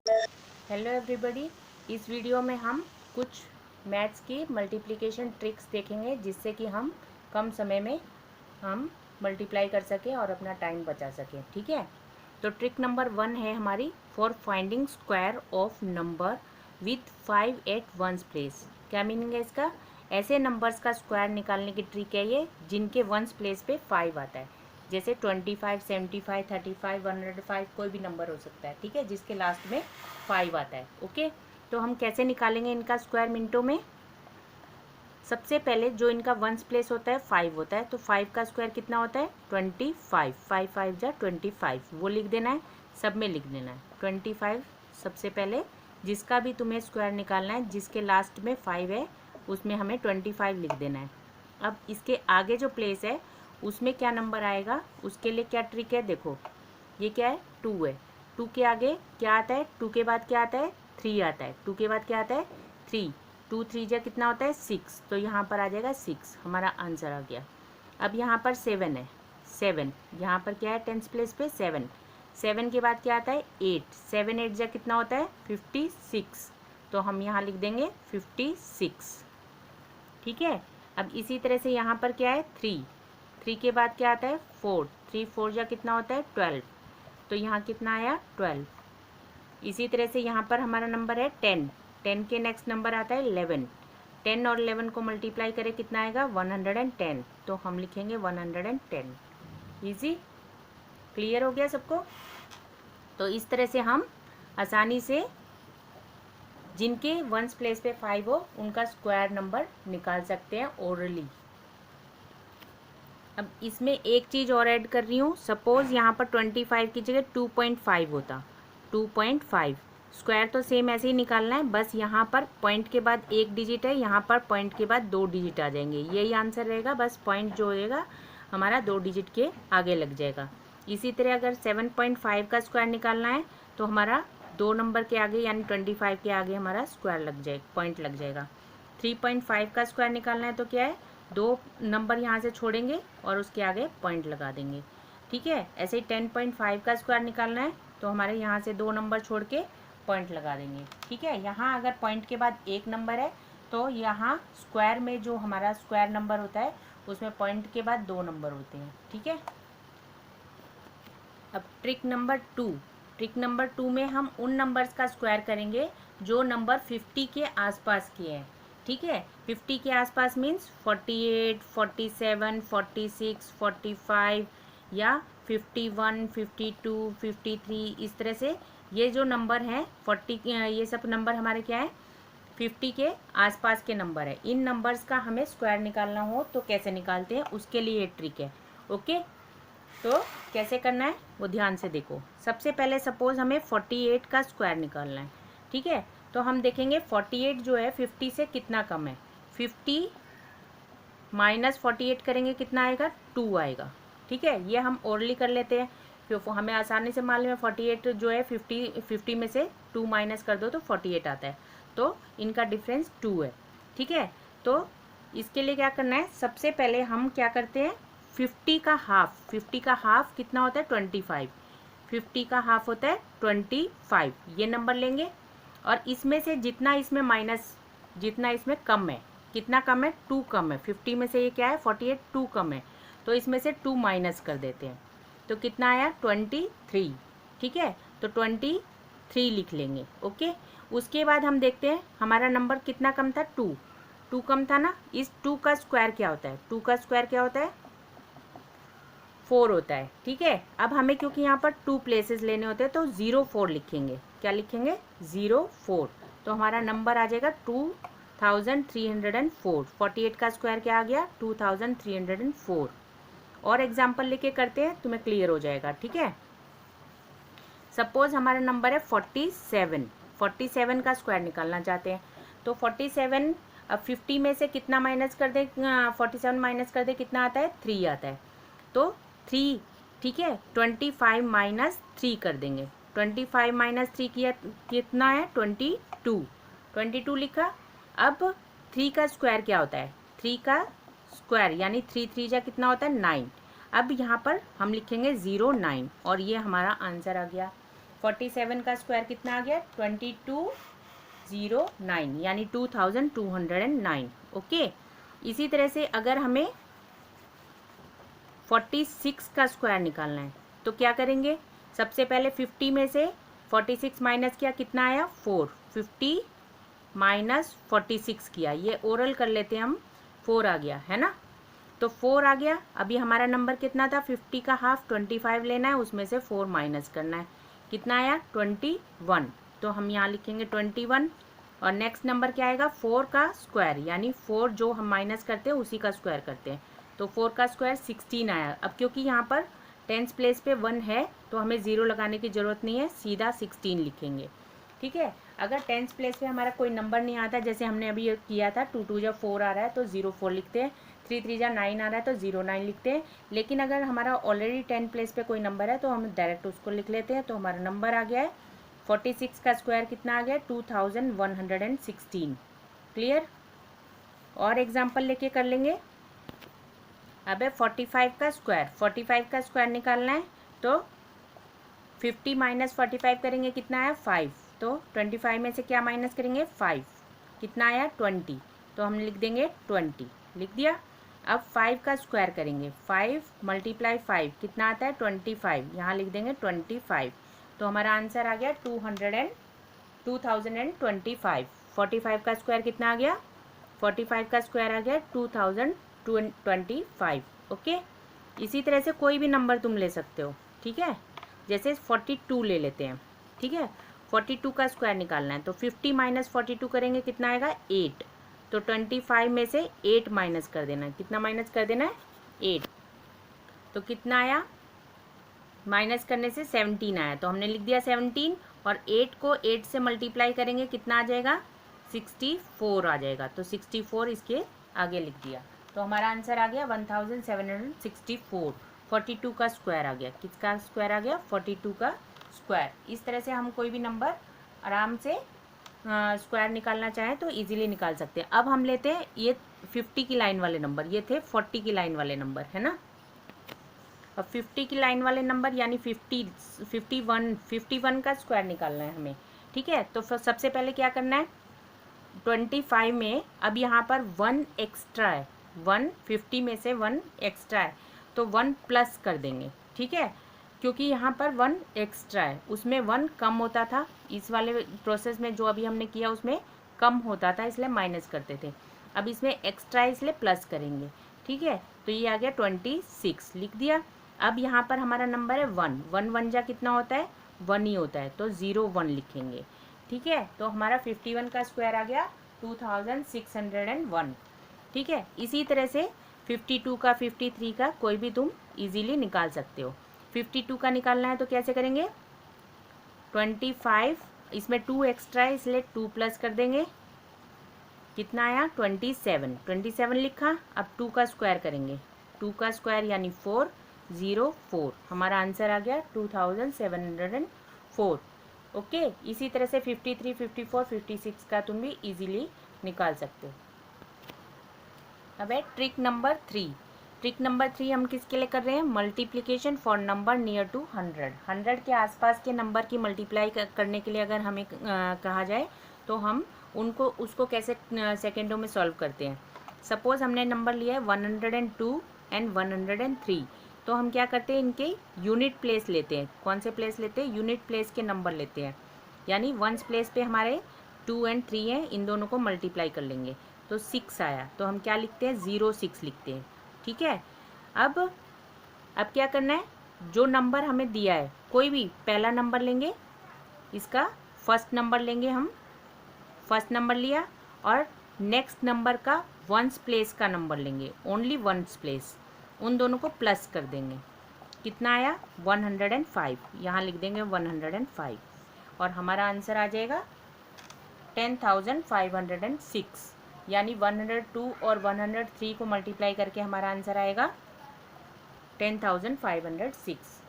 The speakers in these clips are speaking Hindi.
Hello everybody. इस वीडियो में हम कुछ मैथ्स की मल्टीप्लिकेशन ट्रिक्स देखेंगे जिससे कि हम कम समय में हम मल्टीप्लाई कर सकें और अपना टाइम बचा सकें। ठीक है, तो ट्रिक नंबर 1 है हमारी for finding square of number with 5 at ones place. क्या मीनिंग है इसका? ऐसे नंबर्स का स्क्वायर निकालने की ट्रिक है ये जिनके वंस प्लेस पे 5 आता है। जैसे 25, 75, 35, 105 कोई भी नंबर हो सकता है। ठीक है, जिसके लास्ट में 5 आता है। ओके, तो हम कैसे निकालेंगे इनका स्क्वायर मिनटों में? सबसे पहले जो इनका वंस प्लेस होता है 5 होता है, तो 5 का स्क्वायर कितना होता है? 25। 5 5 जा 25, वो लिख देना है, सब में लिख देना है 25। सबसे पहले जिसका भी तुम्हें स्क्वायर निकालना है जिसके लास्ट में 5 है उसमें हमें 25 लिख देना है। अब इसके आगे जो प्लेस है उसमें क्या नंबर आएगा, उसके लिए क्या ट्रिक है? देखो, ये क्या है? 2 है। 2 के आगे क्या आता है? 2 के बाद क्या आता है? 3 आता है। 2 के बाद क्या आता है? 3। 2 3 जा कितना होता है? 6। तो यहाँ पर आ जाएगा 6, हमारा आंसर आ गया। अब यहाँ पर 7 है। 7 यहाँ पर क्या है? टेंस प्लेस पे 7। 7 के बाद क्या आता है? 8। 7 8 जा कितना होता है? 56। तो हम यहाँ लिख देंगे 56। ठीक है, अब इसी तरह से यहाँ पर क्या है? 3। 3 के बाद क्या आता है? 4। 3 4 जा कितना होता है? 12। तो यहाँ कितना आया? 12। इसी तरह से यहाँ पर हमारा नंबर है 10। 10 के नेक्स्ट नंबर आता है 11। 10 और 11 को मल्टीप्लाई करें कितना आएगा? 110। तो हम लिखेंगे 110। इजी, क्लियर हो गया सबको? तो इस तरह से हम आसानी से जिनके वंस प्लेस पे 5 हो उनका स्क्वायर नंबर निकाल सकते हैं ओरली। अब इसमें एक चीज़ और ऐड कर रही हूँ। सपोज़ यहाँ पर 25 की जगह 2.5 होता। 2.5 स्क्वायर तो सेम ऐसे ही निकालना है, बस यहाँ पर पॉइंट के बाद एक डिजिट है, यहाँ पर पॉइंट के बाद 2 डिजिट आ जाएंगे, यही आंसर रहेगा। बस पॉइंट जो रहेगा हमारा 2 डिजिट के आगे लग जाएगा। इसी तरह अगर 7.5 का स्क्वायर निकालना है तो हमारा 2 नंबर के आगे यानी 25 के आगे हमारा स्क्वायर लग जाएगा, पॉइंट लग जाएगा। 3.5 का स्क्वायर निकालना है तो क्या है? 2 नंबर यहाँ से छोड़ेंगे और उसके आगे पॉइंट लगा देंगे। ठीक है, ऐसे ही 10.5 का स्क्वायर निकालना है तो हमारे यहाँ से 2 नंबर छोड़ के पॉइंट लगा देंगे। ठीक है, यहाँ अगर पॉइंट के बाद एक नंबर है तो यहाँ स्क्वायर में जो हमारा स्क्वायर नंबर होता है उसमें पॉइंट के बाद 2 नंबर होते हैं। ठीक है, अब ट्रिक नंबर 2। ट्रिक नंबर 2 में हम उन नंबर्स का स्क्वायर करेंगे जो नंबर 50 के आसपास के हैं। ठीक है, 50 के आसपास मीन्स 48, 47, 46, 45 या 51, 52, 53, इस तरह से ये जो नंबर हैं 40, ये सब नंबर हमारे क्या है? 50 के आसपास के नंबर है। इन नंबर्स का हमें स्क्वायर निकालना हो तो कैसे निकालते हैं, उसके लिए ये ट्रिक है। ओके, तो कैसे करना है वो ध्यान से देखो। सबसे पहले सपोज हमें 48 का स्क्वायर निकालना है। ठीक है, तो हम देखेंगे 48 जो है 50 से कितना कम है। 50 माइनस 48 करेंगे कितना आएगा? 2 आएगा। ठीक है, ये हम ओरली कर लेते हैं, फिर हमें आसानी से मालूम है 48 जो है 50 में से 2 माइनस कर दो तो 48 आता है, तो इनका डिफरेंस 2 है। ठीक है, तो इसके लिए क्या करना है? सबसे पहले हम क्या करते हैं? 50 का हाफ, 50 का हाफ कितना होता है? 25। 50 का हाफ होता है 25, ये नंबर लेंगे और इसमें से जितना इसमें माइनस, जितना इसमें कम है, कितना कम है? 2 कम है। 50 में से ये क्या है? 48, 2 कम है, तो इसमें से 2 माइनस कर देते हैं, तो कितना आया? 23। ठीक है, तो 23 लिख लेंगे। ओके, उसके बाद हम देखते हैं हमारा नंबर कितना कम था? 2। 2 कम था ना, इस 2 का स्क्वायर क्या होता है? 2 का स्क्वायर क्या होता है? 4 होता है। ठीक है, अब हमें क्योंकि यहाँ पर 2 प्लेसेस लेने होते हैं तो 04 लिखेंगे। क्या लिखेंगे? 04। तो हमारा नंबर आ जाएगा 2304। 48 का स्क्वायर क्या आ गया? 2304। और एग्जाम्पल लेके करते हैं, तुम्हें क्लियर हो जाएगा। ठीक है, सपोज हमारा नंबर है 47। 47 का स्क्वायर निकालना चाहते हैं तो 47, अब 50 में से कितना माइनस कर दे? 47 माइनस कर दे कितना आता है? 3 आता है, तो 3। ठीक है, 25 माइनस 3 कर देंगे। 25 माइनस 3 किया कितना है? 22। 22 लिखा। अब 3 का स्क्वायर क्या होता है? 3 का स्क्वायर यानी 3 3 जा कितना होता है? 9। अब यहाँ पर हम लिखेंगे 09 और ये हमारा आंसर आ गया। 47 का स्क्वायर कितना आ गया 2209 यानी 2209। ओके, इसी तरह से अगर हमें 46 का स्क्वायर निकालना है तो क्या करेंगे, सबसे पहले 50 में से 46 माइनस किया, कितना आया 4, 50 माइनस 46 किया, ये ओरल कर लेते हैं हम, 4 आ गया है ना, तो 4 आ गया। अभी हमारा नंबर कितना था, 50 का हाफ 25 लेना है, उसमें से 4 माइनस करना है, कितना आया 21, तो हम यहाँ लिखेंगे 21। और नेक्स्ट नंबर क्या आएगा 4 का स्क्वायर, यानी 4 जो हम माइनस करते हैं उसी का स्क्वायर करते हैं, तो 4 का स्क्वायर 16 आया। अब क्योंकि यहाँ पर टेंस प्लेस पे 1 है तो हमें 0 लगाने की ज़रूरत नहीं है, सीधा 16 लिखेंगे। ठीक है, अगर टेंस प्लेस पे हमारा कोई नंबर नहीं आता, जैसे हमने अभी किया था 2 2 जब 4 आ रहा है तो 04 लिखते हैं, 3 3 जा 9 आ रहा है तो 09 लिखते हैं। लेकिन अगर हमारा ऑलरेडी 10 प्लेस पे कोई नंबर है तो हम डायरेक्ट उसको लिख लेते हैं। तो हमारा नंबर आ गया है 46 का स्क्वायर कितना आ गया 2116। क्लियर, और एग्जाम्पल लेके कर लेंगे। अब है 45 का स्क्वायर, 45 का स्क्वायर निकालना है तो 50 माइनस 45 करेंगे, कितना आया 5, तो 25 में से क्या माइनस करेंगे 5, कितना आया 20, तो हम लिख देंगे 20, लिख दिया। अब 5 का स्क्वायर करेंगे, 5 मल्टीप्लाई 5 कितना आता है 25, यहाँ लिख देंगे 25, तो हमारा आंसर आ गया 2025। 45 का स्क्वायर कितना आ गया, 45 का स्क्वायर आ गया 2025। ओके, इसी तरह से कोई भी नंबर तुम ले सकते हो। ठीक है, जैसे 42 ले लेते हैं। ठीक है, 42 का स्क्वायर निकालना है तो 50 माइनस 42 करेंगे, कितना आएगा 8, तो 25 में से 8 माइनस कर देना है, कितना माइनस कर देना है 8, तो कितना आया, माइनस करने से 17 आया, तो हमने लिख दिया 17, और 8 को 8 से मल्टीप्लाई करेंगे, कितना आ जाएगा 64 आ जाएगा, तो 64 इसके आगे लिख दिया, तो हमारा आंसर आ गया 1764। 42 का स्क्वायर आ गया, किसका स्क्वायर आ गया 42 का स्क्वायर। इस तरह से हम कोई भी नंबर आराम से स्क्वायर निकालना चाहें तो इजीली निकाल सकते हैं। अब हम लेते हैं ये 50 की लाइन वाले नंबर, ये थे 40 की लाइन वाले नंबर, है ना। अब 50 की लाइन वाले नंबर यानी 51 का स्क्वायर निकालना है हमें। ठीक है, तो सबसे पहले क्या करना है, 25 में अब यहाँ पर 1 एक्स्ट्रा है, 1 50 में से 1 एक्स्ट्रा है तो 1 प्लस कर देंगे। ठीक है, क्योंकि यहाँ पर 1 एक्स्ट्रा है, उसमें 1 कम होता था, इस वाले प्रोसेस में जो अभी हमने किया उसमें कम होता था इसलिए माइनस करते थे, अब इसमें एक्स्ट्रा है इसलिए प्लस करेंगे। ठीक है, तो ये आ गया 26, लिख दिया। अब यहाँ पर हमारा नंबर है 1, 1 1 जा कितना होता है 1 ही होता है, तो 01 लिखेंगे। ठीक है, तो हमारा 51 का स्क्वायर आ गया 2601। ठीक है, इसी तरह से 52 का 53 का कोई भी तुम इजीली निकाल सकते हो। 52 का निकालना है तो कैसे करेंगे, 25 इसमें 2 एक्स्ट्रा है इसलिए 2 प्लस कर देंगे, कितना आया 27 लिखा। अब 2 का स्क्वायर करेंगे, 2 का स्क्वायर यानी 404, हमारा आंसर आ गया 2704। ओके, इसी तरह से 53 54 56 का तुम भी इजीली निकाल सकते हो। अब है ट्रिक नंबर 3। ट्रिक नंबर 3 हम किसके लिए कर रहे हैं, multiplication for number near to 100। 100 के आसपास के नंबर की मल्टीप्लाई करने के लिए अगर हमें कहा जाए तो हम उसको कैसे सेकेंडों में सॉल्व करते हैं। सपोज़ हमने नंबर लिया है 102 एंड 103, तो हम क्या करते हैं, इनके यूनिट प्लेस लेते हैं। कौन से प्लेस लेते हैं, यूनिट प्लेस के नंबर लेते हैं, यानी वंस प्लेस पे हमारे 2 एंड 3 हैं, इन दोनों को मल्टीप्लाई कर लेंगे तो 6 आया, तो हम क्या लिखते हैं 06 लिखते हैं। ठीक है, अब क्या करना है, जो नंबर हमें दिया है कोई भी पहला नंबर लेंगे, इसका फर्स्ट नंबर लेंगे, हम फर्स्ट नंबर लिया, और नेक्स्ट नंबर का वंस प्लेस का नंबर लेंगे, ओनली वंस प्लेस, उन दोनों को प्लस कर देंगे, कितना आया 105, यहाँ लिख देंगे 105, और हमारा आंसर आ जाएगा 10,506, यानी 102 और 103 को मल्टीप्लाई करके हमारा आंसर आएगा 10,506।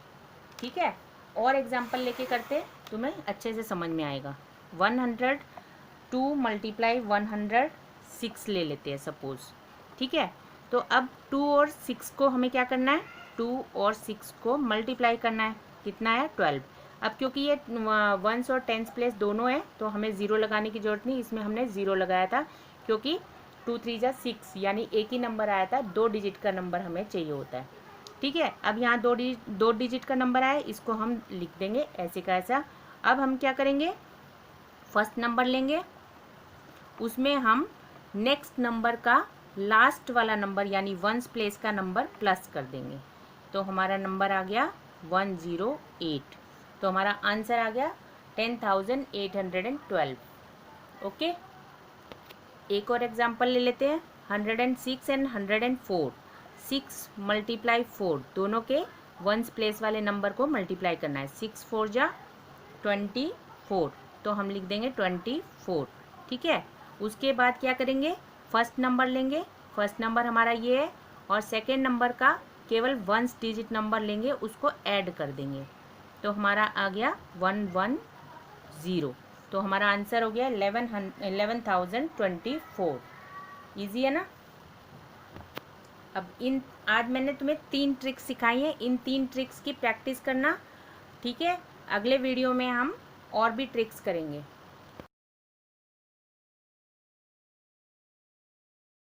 ठीक है, और एग्जाम्पल लेके करते तुम्हें अच्छे से समझ में आएगा। 102 मल्टीप्लाई 106 ले लेते हैं सपोज़। ठीक है, तो अब 2 और 6 को हमें क्या करना है, 2 और 6 को मल्टीप्लाई करना है, कितना है 12। अब क्योंकि ये वंस और टेंस प्लेस दोनों है तो हमें ज़ीरो लगाने की ज़रूरत नहीं, इसमें हमने ज़ीरो लगाया था क्योंकि 2 3 जा 6 यानी एक ही नंबर आया था, 2 डिजिट का नंबर हमें चाहिए होता है। ठीक है, अब यहाँ दो डिजिट का नंबर आया, इसको हम लिख देंगे ऐसे का ऐसा। अब हम क्या करेंगे, फर्स्ट नंबर लेंगे, उसमें हम नेक्स्ट नंबर का लास्ट वाला नंबर यानी वंस प्लेस का नंबर प्लस कर देंगे, तो हमारा नंबर आ गया 108। तो हमारा आंसर आ गया 10,812। ओके, एक और एग्जांपल ले लेते हैं, 106 एंड 104। 6 मल्टीप्लाई 4, दोनों के वंस प्लेस वाले नंबर को मल्टीप्लाई करना है। 6 4 जा 24, तो हम लिख देंगे 24। ठीक है, उसके बाद क्या करेंगे, फर्स्ट नंबर लेंगे, फर्स्ट नंबर हमारा ये है, और सेकेंड नंबर का केवल वंस डिजिट नंबर लेंगे, उसको ऐड कर देंगे, तो हमारा आ गया 110। तो हमारा आंसर हो गया 11,024। ईजी है ना। अब आज मैंने तुम्हें 3 ट्रिक्स सिखाई हैं, इन 3 ट्रिक्स की प्रैक्टिस करना। ठीक है, अगले वीडियो में हम और भी ट्रिक्स करेंगे।